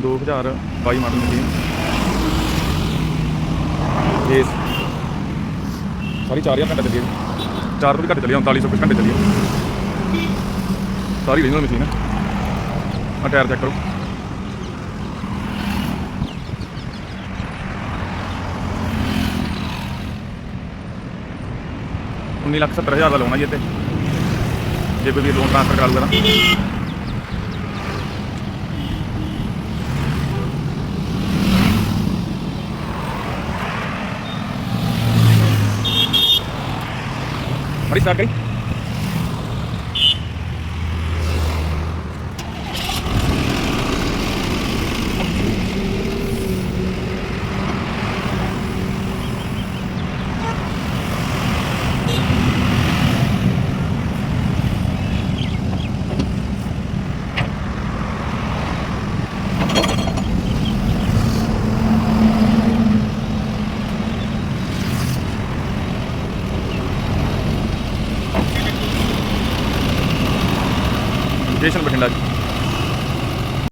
2022 model machine ਇਸ ਸਾਰੀ 4000 ਘੰਟੇ ਚੱਲੀ ਹੈ, 4 ਤੋਂ ਵੀ ਘੱਟ ਚੱਲੀ, 3900 ਕੁਛ ਘੰਟੇ ਚੱਲੀ ਹੈ। ਸਾਰੀ ਰੀਜਨਲ ਮਸ਼ੀਨ ਹੈ। ਆ ਟਾਇਰ ਚੈੱਕ ਕਰੋ, $19,70,000 ਦਾ ਲੋਨ ਹੈ ਜੀ ਇੱਥੇ, ਜੇ ਕੋਈ ਵੀ ਲੋਨ ਟ੍ਰਾਂਸਫਰ ਕਰਾ ਲੂਗਾ ਤਾਂ। ਮੜੀ ਸਟਾਰਟ ਕਰੀ। ਸਟੇਸ਼ਨ ਬਠਿੰਡਾ ਜੀ।